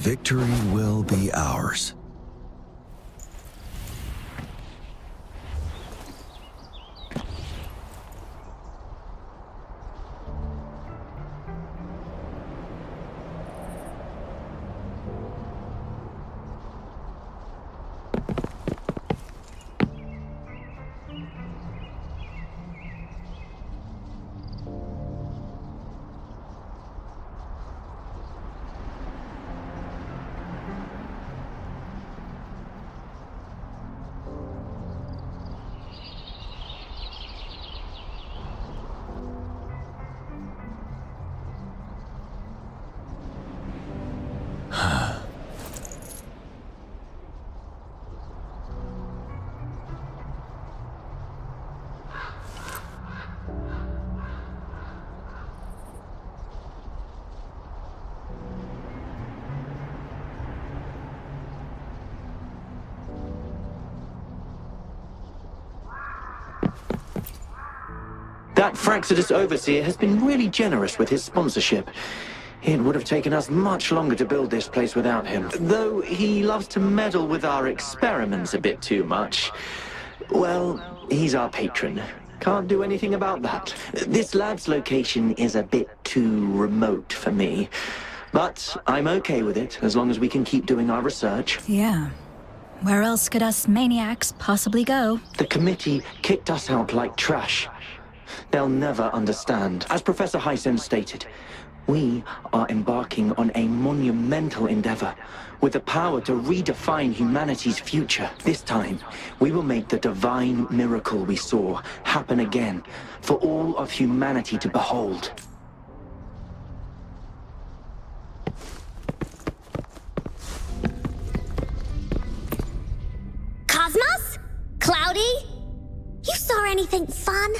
Victory will be ours. That Fraxidus Overseer has been really generous with his sponsorship. It would have taken us much longer to build this place without him, though he loves to meddle with our experiments a bit too much. Well, he's our patron. Can't do anything about that. This lab's location is a bit too remote for me, but I'm okay with it as long as we can keep doing our research. Yeah. Where else could us maniacs possibly go? The committee kicked us out like trash. They'll never understand. As Professor Hysen stated, we are embarking on a monumental endeavor with the power to redefine humanity's future. This time, we will make the divine miracle we saw happen again for all of humanity to behold. Cosmos? Cloudy? You saw anything fun?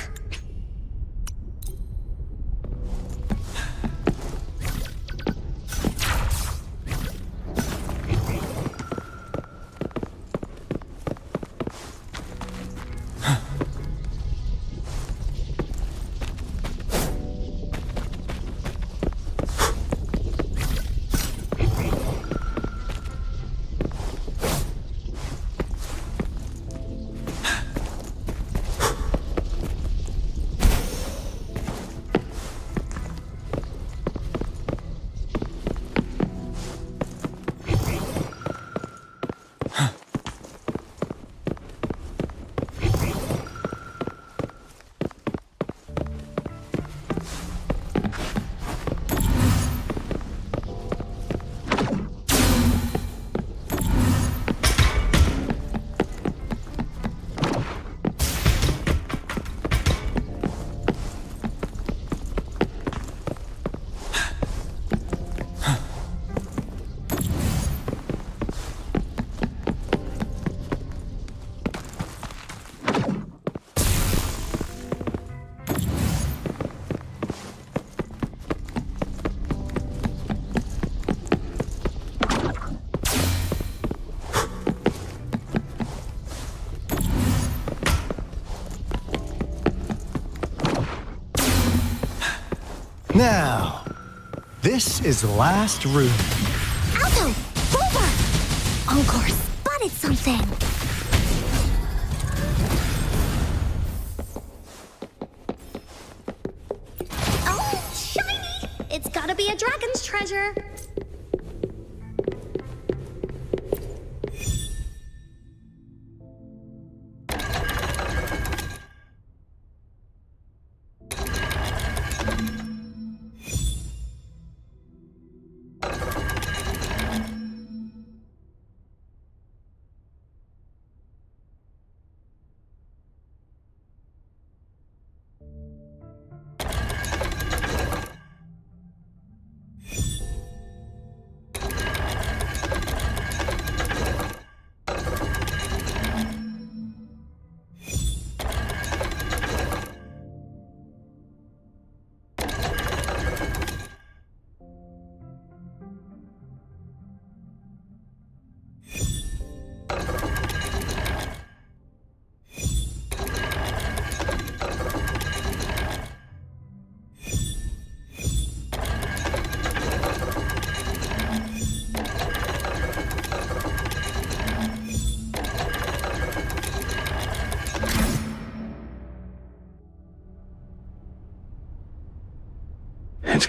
Now, this is the last room. Alto! Over! Encore spotted something! Oh, shiny! It's gotta be a dragon's treasure!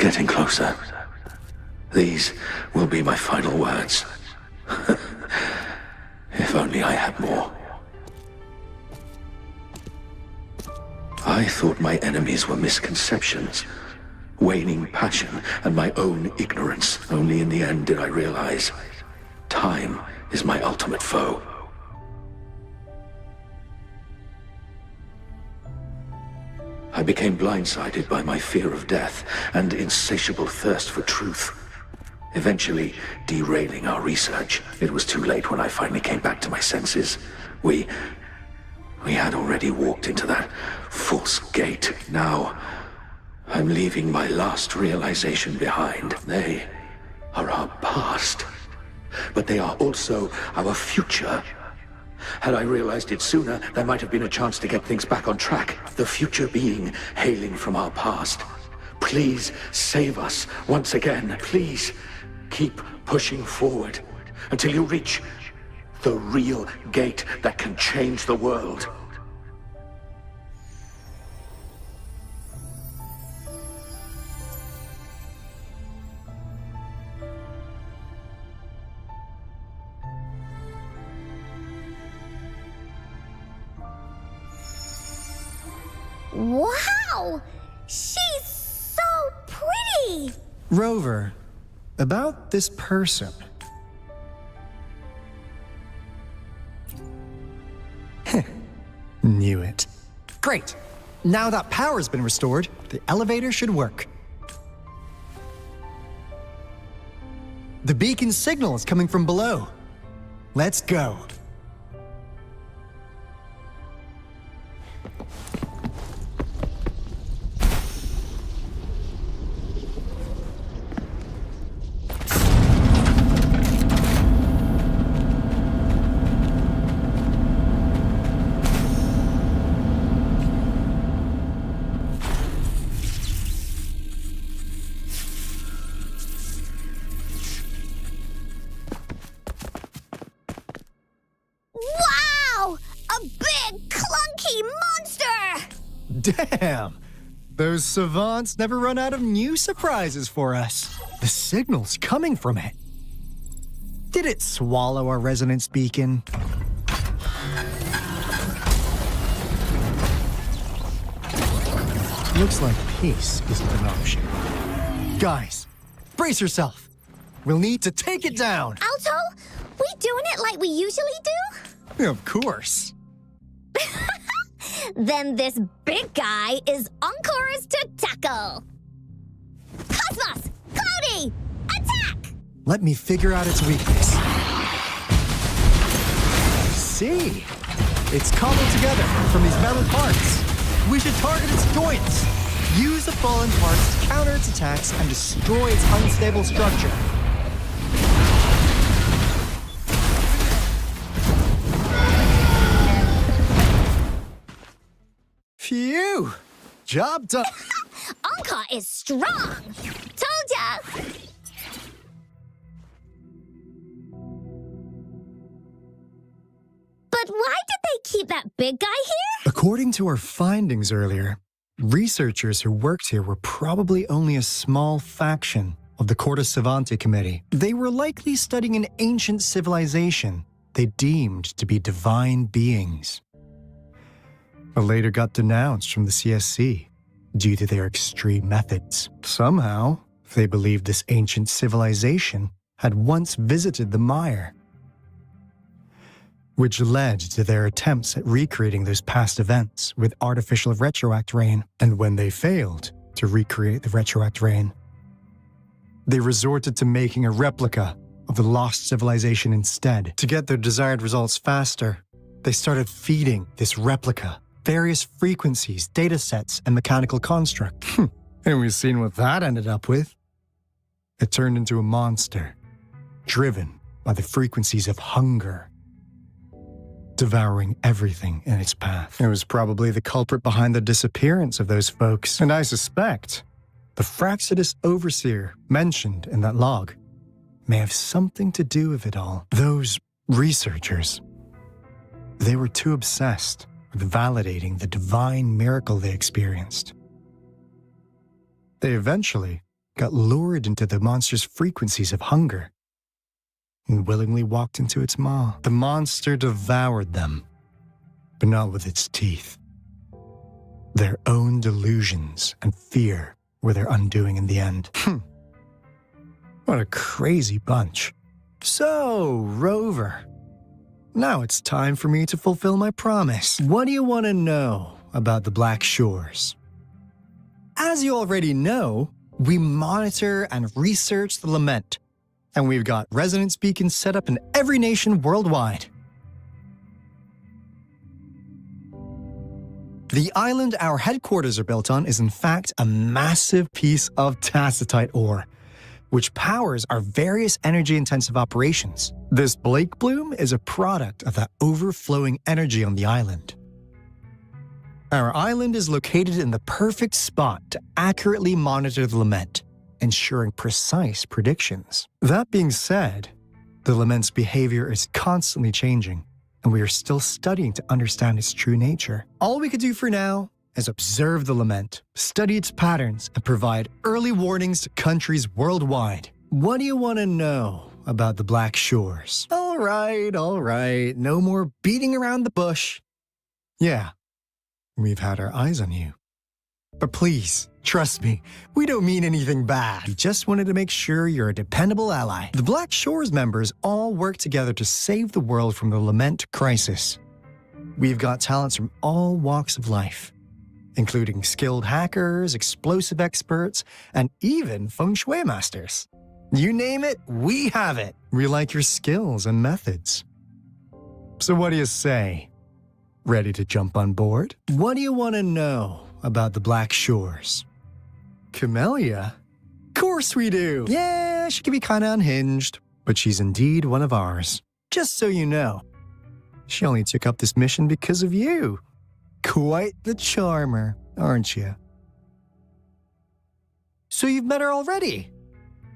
getting closer. These will be my final words. If only I had more. I thought my enemies were misconceptions, waning passion, and my own ignorance. Only in the end did I realize time is my ultimate foe. I became blindsided by my fear of death and insatiable thirst for truth, eventually derailing our research. It was too late when I finally came back to my senses. We had already walked into that false gate. Now, I'm leaving my last realization behind. They are our past, but they are also our future. Had I realized it sooner, there might have been a chance to get things back on track. The future being hailing from our past. Please save us once again. Please keep pushing forward until you reach the real gate that can change the world. Wow! She's so pretty! Rover, about this person. Knew it. Great! Now that power's been restored, the elevator should work. The beacon signal is coming from below. Let's go. Wow! A big, clunky monster! Damn! Those savants never run out of new surprises for us. The signal's coming from it. Did it swallow our resonance beacon? Looks like peace isn't an option. Guys, brace yourself. We'll need to take it down. Alto, we doing it like we usually do? Of course. Then this big guy is Encore's to tackle. Cosmos! Cloudy! Attack! Let me figure out its weakness. See? It's cobbled together from these metal parts. We should target its joints. Use the fallen parts to counter its attacks and destroy its unstable structure. Phew! Job done. Encore is strong! Told ya! But why did they keep that big guy here? According to our findings earlier, researchers who worked here were probably only a small faction of the Corte Savante Committee. They were likely studying an ancient civilization they deemed to be divine beings, but later got denounced from the CSC due to their extreme methods. Somehow, they believed this ancient civilization had once visited the mire, which led to their attempts at recreating those past events with artificial retroact rain. And when they failed to recreate the retroact rain, they resorted to making a replica of the lost civilization instead. To get their desired results faster, they started feeding this replica various frequencies, data sets, and mechanical construct. And we've seen what that ended up with. It turned into a monster, driven by the frequencies of hunger, devouring everything in its path. It was probably the culprit behind the disappearance of those folks, and I suspect the Fraxidus Overseer mentioned in that log may have something to do with it all. Those researchers, they were too obsessed with validating the divine miracle they experienced. They eventually got lured into the monster's frequencies of hunger and willingly walked into its maw. The monster devoured them, but not with its teeth. Their own delusions and fear were their undoing in the end. What a crazy bunch. So, Rover, now it's time for me to fulfill my promise. What do you want to know about the Black Shores? As you already know, we monitor and research the Lament, and we've got resonance beacons set up in every nation worldwide. The island our headquarters are built on is in fact a massive piece of tacitite ore, which powers our various energy-intensive operations. This Blake bloom is a product of that overflowing energy on the island. Our island is located in the perfect spot to accurately monitor the Lament, ensuring precise predictions. That being said, the Lament's behavior is constantly changing, and we are still studying to understand its true nature. All we could do for now is observe the Lament, study its patterns, and provide early warnings to countries worldwide. What do you want to know about the Black Shores? All right, no more beating around the bush. Yeah, we've had our eyes on you. But please, trust me, we don't mean anything bad. We just wanted to make sure you're a dependable ally. The Black Shores members all work together to save the world from the Lament crisis. We've got talents from all walks of life, including skilled hackers, explosive experts, and even feng shui masters. You name it, we have it. We like your skills and methods. So what do you say? Ready to jump on board? What do you want to know about the Black Shores? Camellia? Course we do! Yeah, she can be kinda unhinged, but she's indeed one of ours. Just so you know, she only took up this mission because of you. Quite the charmer, aren't you? So you've met her already?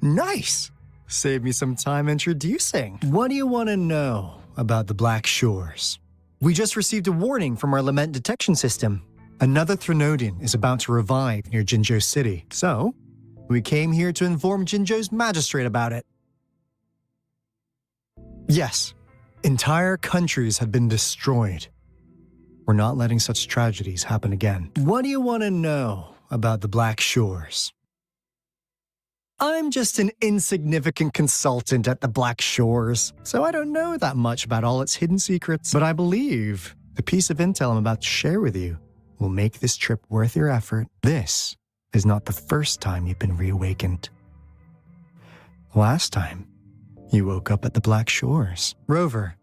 Nice! Save me some time introducing. What do you want to know about the Black Shores? We just received a warning from our Lament detection system. Another Threnodian is about to revive near Jinzhou City, so we came here to inform Jinzhou's magistrate about it. Yes, entire countries have been destroyed. We're not letting such tragedies happen again. What do you want to know about the Black Shores? I'm just an insignificant consultant at the Black Shores, so I don't know that much about all its hidden secrets. But I believe the piece of intel I'm about to share with you will make this trip worth your effort. This is not the first time you've been reawakened. Last time, you woke up at the Black Shores. Rover,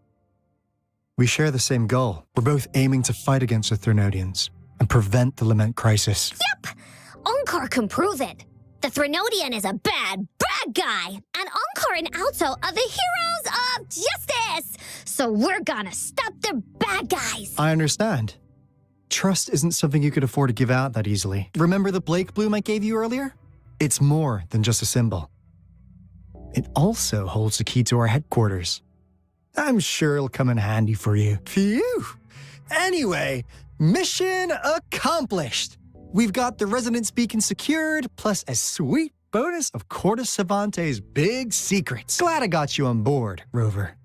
we share the same goal. We're both aiming to fight against the Threnodians and prevent the Lament crisis. Yep! Onkar can prove it. The Threnodian is a bad guy, and Onkar and Alto are the heroes of justice! So we're gonna stop the bad guys! I understand. Trust isn't something you could afford to give out that easily. Remember the Blake bloom I gave you earlier? It's more than just a symbol. It also holds the key to our headquarters. I'm sure it'll come in handy for you. Phew! Anyway, mission accomplished! We've got the resonance beacon secured, plus a sweet bonus of Cortus Savante's big secrets. Glad I got you on board, Rover.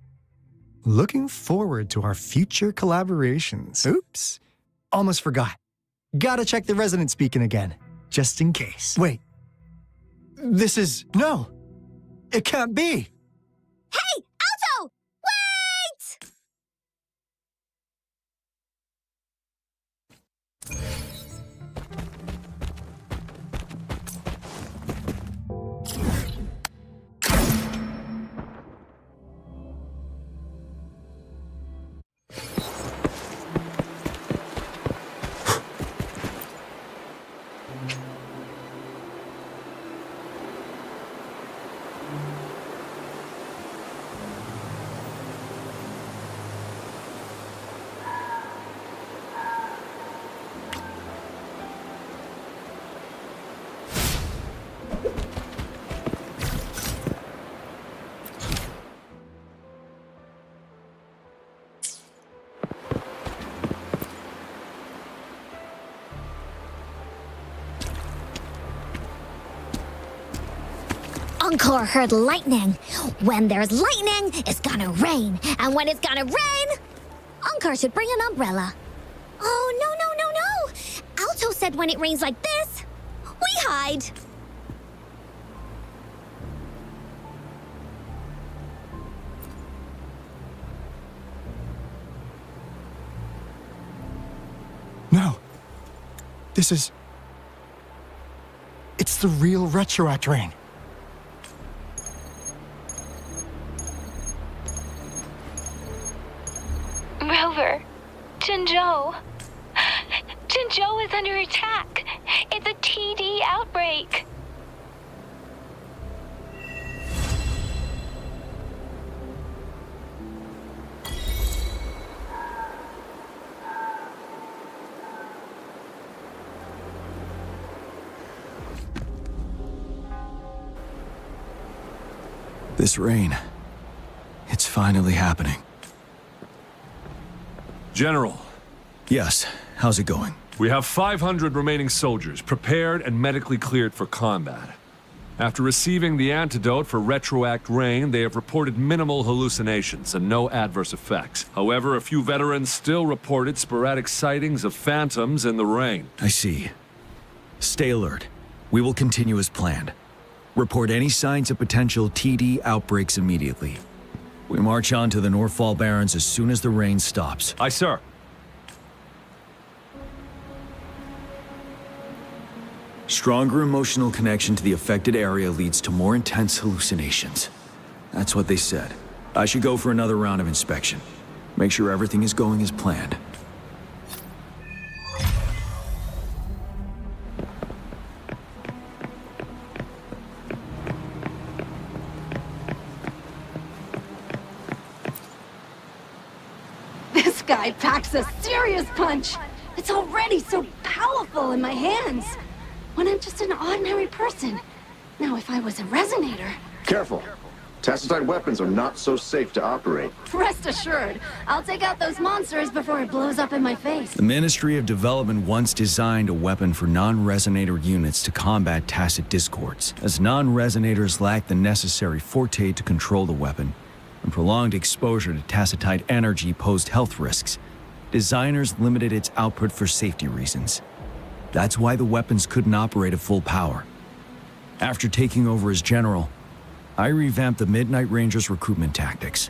Looking forward to our future collaborations. Oops, almost forgot. Gotta check the resonance beacon again, just in case. Wait, no, it can't be. Hey, Alto! Wait! Encore heard lightning. When there's lightning, it's gonna rain. And when it's gonna rain, Encore should bring an umbrella. Oh, no, no, no, no! Alto said when it rains like this, we hide. No. This is... It's the real retroact rain. Rover, Jinzhou. Jinzhou is under attack. It's a TD outbreak. This rain, it's finally happening. General, Yes, how's it going? we have 500 remaining soldiers prepared and medically cleared for combat. After receiving the antidote for retroact rain, they have reported minimal hallucinations and no adverse effects. However, a few veterans still reported sporadic sightings of phantoms in the rain. I see. Stay alert. We will continue as planned. Report any signs of potential TD outbreaks immediately. We march on to the Northfall Barrens as soon as the rain stops. Aye, sir. Stronger emotional connection to the affected area leads to more intense hallucinations. That's what they said. I should go for another round of inspection. Make sure everything is going as planned. This guy packs a serious punch. It's already so powerful in my hands. When I'm just an ordinary person. Now, if I was a resonator... Careful. Tacitite weapons are not so safe to operate. Rest assured, I'll take out those monsters before it blows up in my face. The Ministry of Development once designed a weapon for non-resonator units to combat tacit discords. As non-resonators lack the necessary forte to control the weapon, and prolonged exposure to tacitite energy posed health risks, designers limited its output for safety reasons. That's why the weapons couldn't operate at full power. After taking over as general, I revamped the Midnight Rangers' recruitment tactics.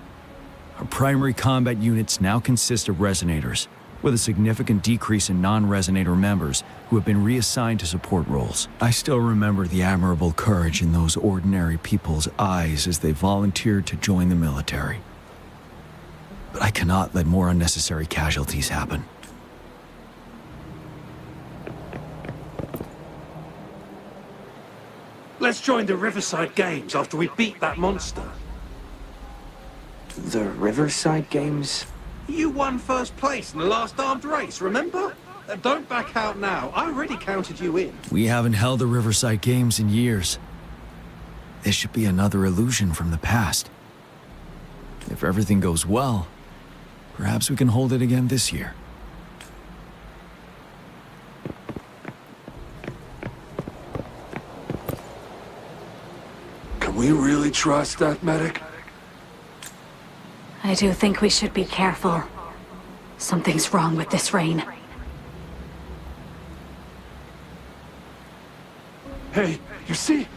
Our primary combat units now consist of resonators, with a significant decrease in non-resonator members who have been reassigned to support roles. I still remember the admirable courage in those ordinary people's eyes as they volunteered to join the military. But I cannot let more unnecessary casualties happen. Let's join the Riverside Games after we beat that monster. The Riverside Games? You won first place in the last armed race, remember? Don't back out now. I already counted you in. We haven't held the Riverside Games in years. This should be another illusion from the past. If everything goes well, perhaps we can hold it again this year. Can we really trust that medic? I do think we should be careful. Something's wrong with this rain. Hey, you see?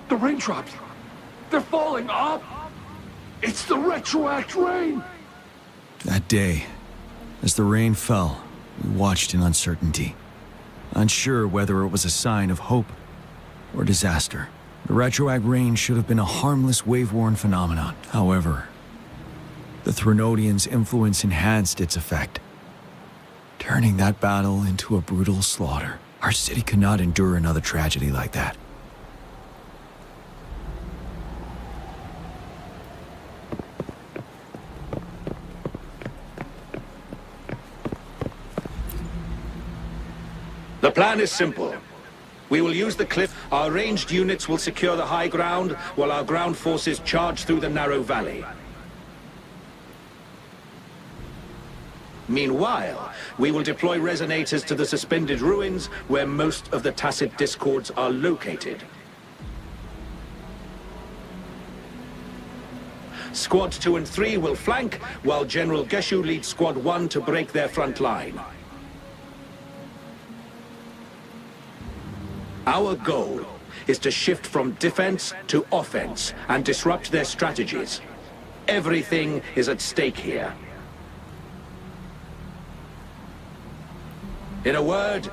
The raindrops. They're falling up. It's the retroact rain. That day, as the rain fell, we watched in uncertainty, unsure whether it was a sign of hope or disaster. The retroact rain should have been a harmless wave-worn phenomenon. However, the Threnodians' influence enhanced its effect, turning that battle into a brutal slaughter. Our city could not endure another tragedy like that. The plan is simple. We will use the cliff. Our ranged units will secure the high ground, while our ground forces charge through the narrow valley. Meanwhile, we will deploy resonators to the suspended ruins, where most of the tacit discords are located. Squad 2 and 3 will flank, while General Geshu leads Squad 1 to break their front line. Our goal is to shift from defense to offense and disrupt their strategies. Everything is at stake here. In a word,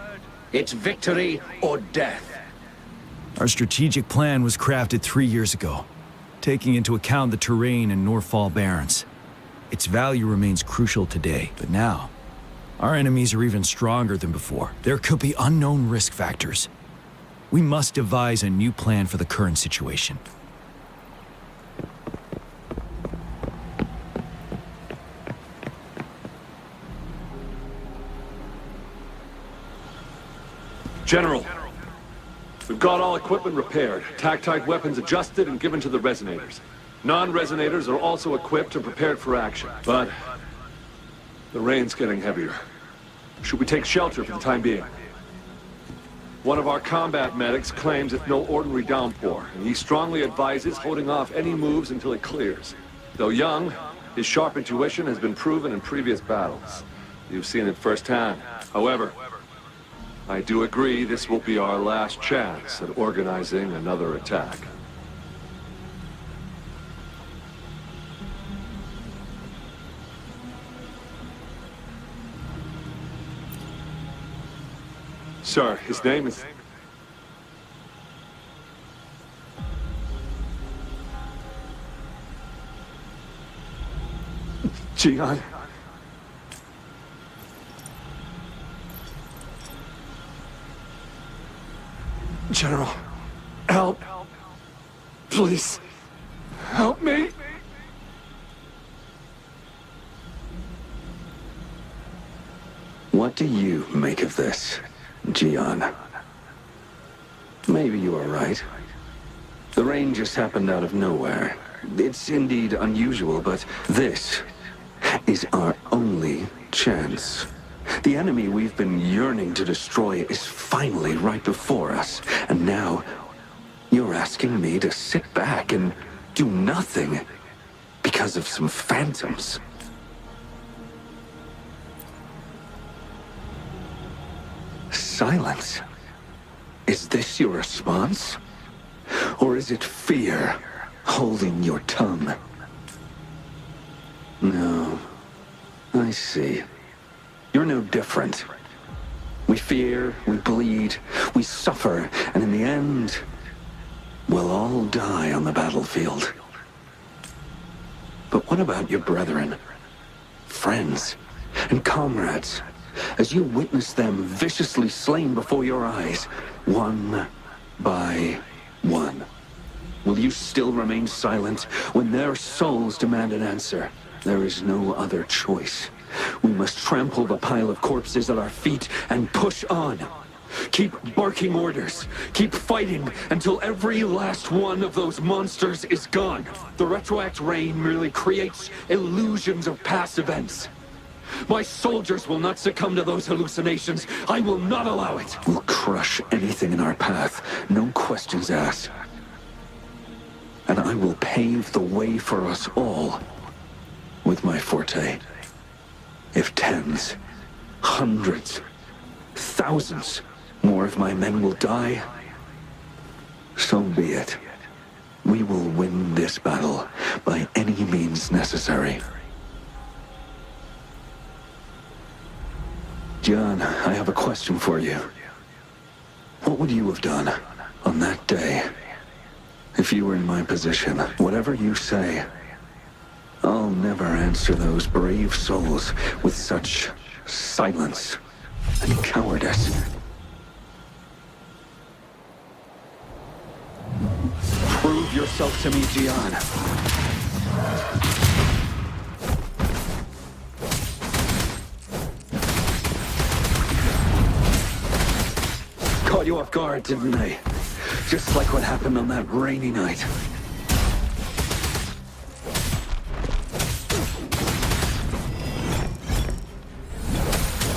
it's victory or death. Our strategic plan was crafted 3 years ago, taking into account the terrain in Northfall Barrens. Its value remains crucial today, but now, our enemies are even stronger than before. There could be unknown risk factors. We must devise a new plan for the current situation. General, we've got all equipment repaired, tactite weapons adjusted and given to the resonators. Non-resonators are also equipped and prepared for action, but the rain's getting heavier. Should we take shelter for the time being? One of our combat medics claims it's no ordinary downpour, and he strongly advises holding off any moves until it clears. Though young, his sharp intuition has been proven in previous battles. You've seen it firsthand. However, I do agree this will be our last chance at organizing another attack. Sir, his name is... Jian. General, help. Please, help me. What do you make of this, Jian? Maybe you are right. The rain just happened out of nowhere. It's indeed unusual, but this is our only chance. The enemy we've been yearning to destroy is finally right before us. And now, you're asking me to sit back and do nothing because of some phantoms. Silence. Is this your response? Or is it fear holding your tongue? No. I see. You're no different. We fear, we bleed, we suffer, and in the end, we'll all die on the battlefield. But what about your brethren, friends, and comrades? As you witness them viciously slain before your eyes, one by one, will you still remain silent when their souls demand an answer? There is no other choice. We must trample the pile of corpses at our feet and push on. Keep barking orders. Keep fighting until every last one of those monsters is gone. The retroact rain merely creates illusions of past events. My soldiers will not succumb to those hallucinations. I will not allow it. We'll crush anything in our path, no questions asked. And I will pave the way for us all with my forte. If tens, hundreds, thousands more of my men will die, so be it. We will win this battle by any means necessary. John, I have a question for you. What would you have done on that day if you were in my position? Whatever you say, I'll never answer those brave souls with such silence and cowardice. Prove yourself to me, Jian. Caught you off guard, didn't they? Just like what happened on that rainy night.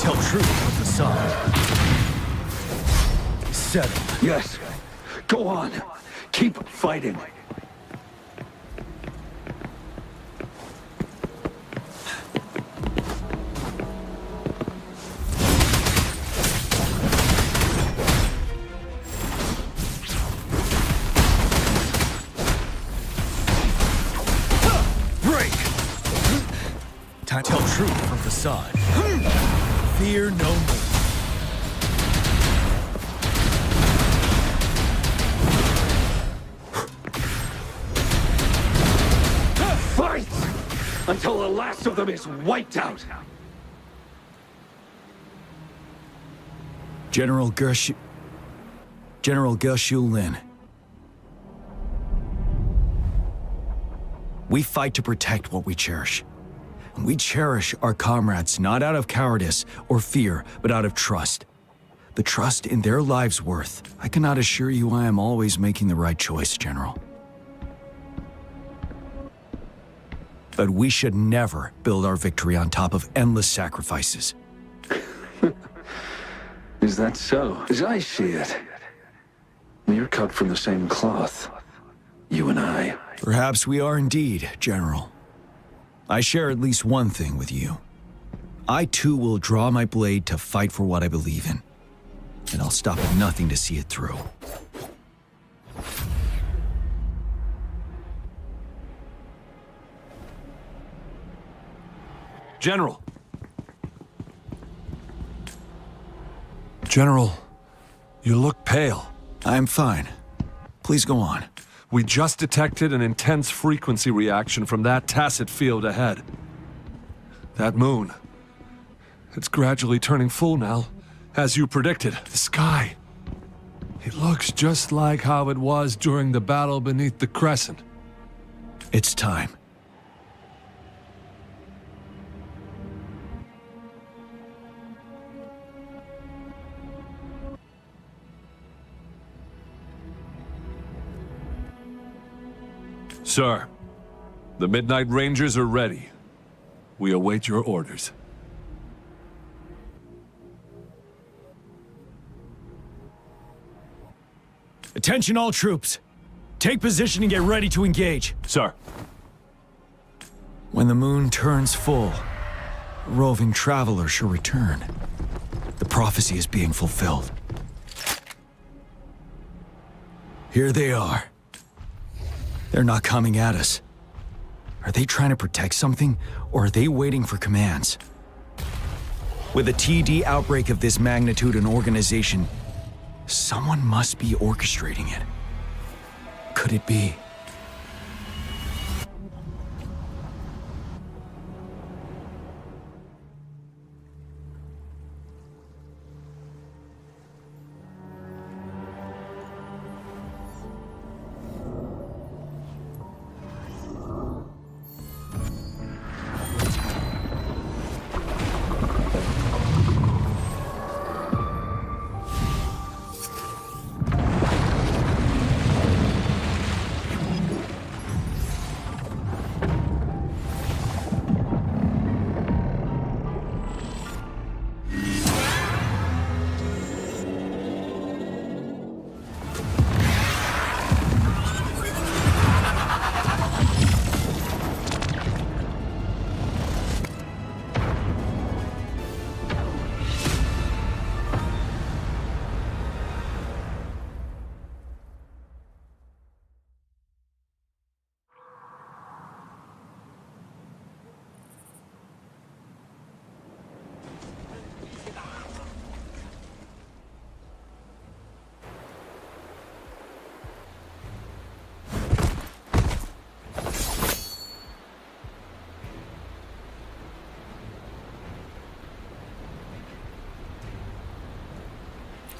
Tell truth with the sun. Settle. Yes. Go on. Keep fighting. time to tell truth from facade. Fear no more. Fight! Until the last of them is wiped out! General Gershu Lin. We fight to protect what we cherish. And we cherish our comrades not out of cowardice or fear, but out of trust. The trust in their lives' worth. I cannot assure you I am always making the right choice, General. But we should never build our victory on top of endless sacrifices. Is that so? As I see it, we're cut from the same cloth. You and I. Perhaps we are indeed, General. I share at least one thing with you. I too will draw my blade to fight for what I believe in. And I'll stop at nothing to see it through. General. General, you look pale. I'm fine. Please go on. We just detected an intense frequency reaction from that tacit field ahead. That moon. It's gradually turning full now, as you predicted. The sky. It looks just like how it was during the battle beneath the crescent. It's time. Sir, the Midnight Rangers are ready. We await your orders. Attention all troops. Take position and get ready to engage. Sir. When the moon turns full, a roving traveler shall return. The prophecy is being fulfilled. Here they are. They're not coming at us. Are they trying to protect something, or are they waiting for commands? With a TD outbreak of this magnitude and organization, someone must be orchestrating it. Could it be?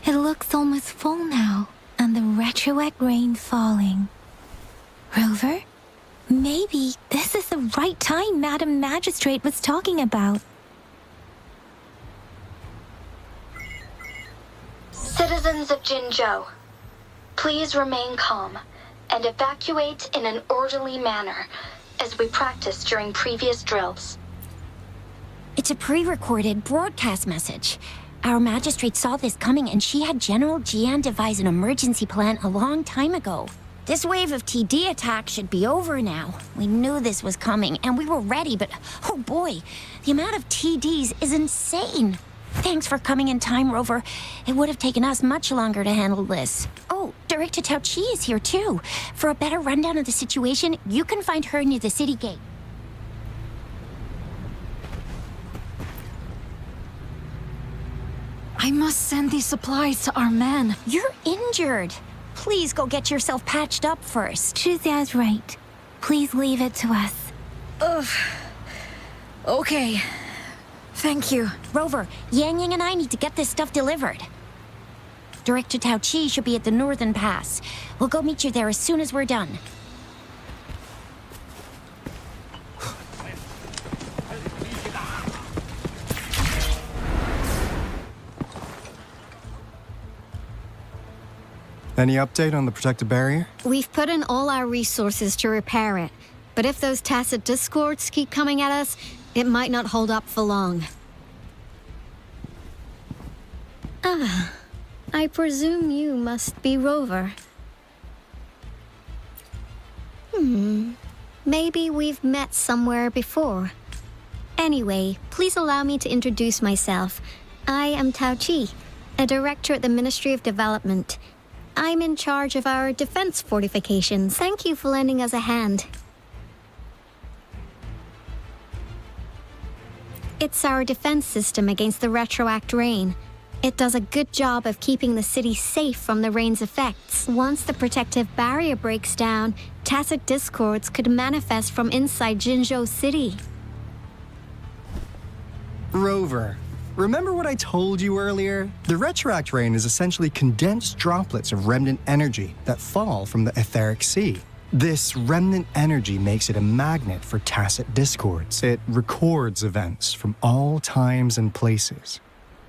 It looks almost full now, and the retroact rain falling. Rover? Maybe this is the right time Madam Magistrate was talking about. Citizens of Jinzhou, please remain calm and evacuate in an orderly manner, as we practiced during previous drills. It's a pre-recorded broadcast message. Our magistrate saw this coming and she had General Jian devise an emergency plan a long time ago. This wave of TD attacks should be over now. We knew this was coming and we were ready, but oh boy, the amount of TDs is insane. Thanks for coming in time, Rover. It would have taken us much longer to handle this. Oh, Director Tao Chi is here too. For a better rundown of the situation, you can find her near the city gate. I must send these supplies to our men. You're injured. Please go get yourself patched up first. Shuzha's right. Please leave it to us. Ugh. Okay. Thank you. Rover, Yang Yang and I need to get this stuff delivered. Director Tao Chi should be at the Northern Pass. We'll go meet you there as soon as we're done. Any update on the protective barrier? We've put in all our resources to repair it. But if those tacit discords keep coming at us, it might not hold up for long. Ah, I presume you must be Rover. Maybe we've met somewhere before. Anyway, please allow me to introduce myself. I am Tao Chi, a director at the Ministry of Development. I'm in charge of our defense fortifications. Thank you for lending us a hand. It's our defense system against the retroact rain. It does a good job of keeping the city safe from the rain's effects. Once the protective barrier breaks down, tacit discords could manifest from inside Jinzhou City. Rover, remember what I told you earlier? The retroact rain is essentially condensed droplets of remnant energy that fall from the etheric sea. This remnant energy makes it a magnet for tacit discords. It records events from all times and places,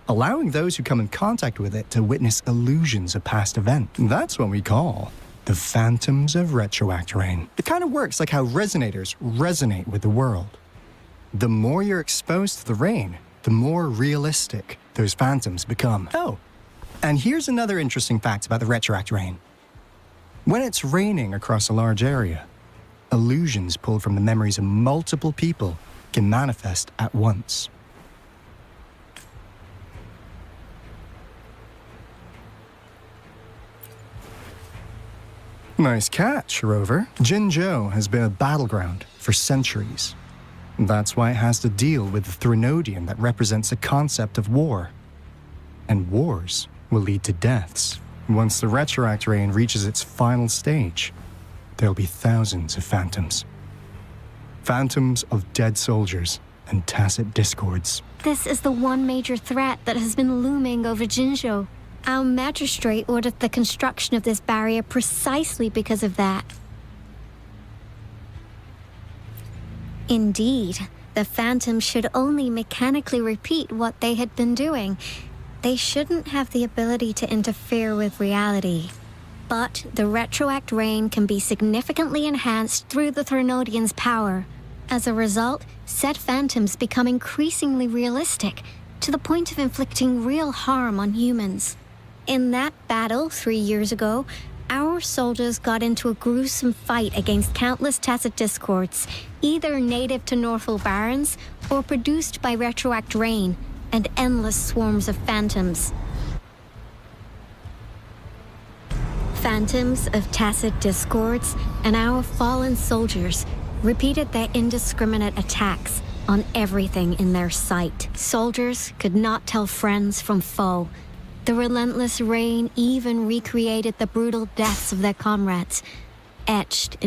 allowing those who come in contact with it to witness illusions of past events. That's what we call the phantoms of retroact rain. It kind of works like how resonators resonate with the world. The more you're exposed to the rain, the more realistic those phantoms become. Oh, and here's another interesting fact about the retroact rain. When it's raining across a large area, illusions pulled from the memories of multiple people can manifest at once. Nice catch, Rover. Jinzhou has been a battleground for centuries. That's why it has to deal with the Threnodian that represents a concept of war. And wars will lead to deaths. Once the retroact rain reaches its final stage, there'll be thousands of phantoms. Phantoms of dead soldiers and tacit discords. This is the one major threat that has been looming over Jinzhou. Our magistrate ordered the construction of this barrier precisely because of that. Indeed, the phantoms should only mechanically repeat what they had been doing. They shouldn't have the ability to interfere with reality. But the retroact rain can be significantly enhanced through the Threnodian's power. As a result, said phantoms become increasingly realistic, to the point of inflicting real harm on humans. In that battle 3 years ago, our soldiers got into a gruesome fight against countless tacit discords, either native to Northel Barrens or produced by retroact rain and endless swarms of phantoms. Phantoms of tacit discords and our fallen soldiers repeated their indiscriminate attacks on everything in their sight. Soldiers could not tell friends from foe. The relentless rain even recreated the brutal deaths of their comrades, etched